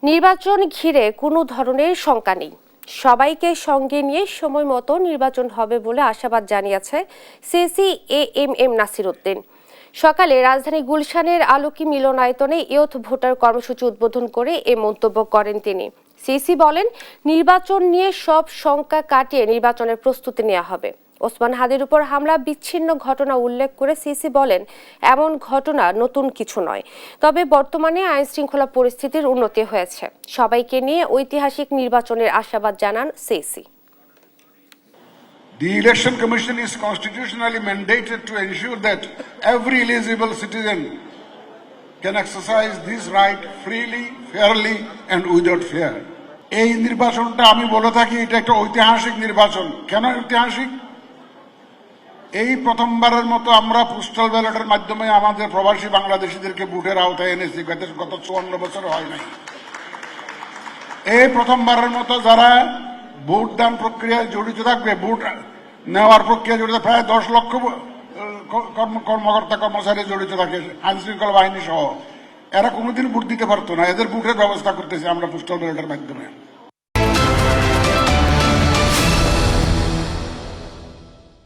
নির্বাচন ঘিরে কোনো ধরনের শঙ্কা নেই। সবাইকে সঙ্গে নিয়ে সময় মতো নির্বাচন হবে বলে আশাবাদ জানিয়েছে সিসি এএমএম নাসির উদ্দিন। সকালে রাজধানী গুলশানের আলোকি মিলনায়তনে ইয়ুথ ভোটার কর্মসূচি উদ্বোধন করে এ মন্তব্য করেন তিনি। সিসি বলেন, নির্বাচন নিয়ে সব শঙ্কা কাটিয়ে নির্বাচনের প্রস্তুতি নেওয়া হবে। ওসমান হাদির উপর হামলা বিচ্ছিন্ন ঘটনা উল্লেখ করে সিসি বলেন, এমন ঘটনা নতুন কিছু নয়, তবে বর্তমানে আইন শৃঙ্খলা পরিস্থিতির উন্নতি হয়েছে। সবাইকে নিয়ে ঐতিহাসিক নির্বাচনের আশাবাদ জানান CC. The Election Commission is constitutionally mandated to ensure that every eligible citizen can exercise this right freely, fairly and without fear. এই নির্বাচনটা আমি বলে থাকি এটা একটা ঐতিহাসিক নির্বাচন। কেন ঐতিহাসিক? এই প্রথমবারের মতো আমরা পোস্টাল ব্যালটের মাধ্যমে আমাদের প্রবাসী বাংলাদেশিদেরকে ভোটের আওতায় এনেছি। গত 54 বছর হয় নাই। এই প্রথমবারের মতো যারা ভোট দান প্রক্রিয়ায় জড়িত থাকবে, ভোট নেওয়ার প্রক্রিয়া জড়িত, প্রায় 10 লক্ষ কর্মকর্তা কর্মচারী জড়িত থাকে, আইন শৃঙ্খলা বাহিনী সহ। এরা কোনোদিন ভোট দিতে পারতো না, এদের ভোটের ব্যবস্থা করতেছি আমরা পোস্টাল ব্যালটের মাধ্যমে।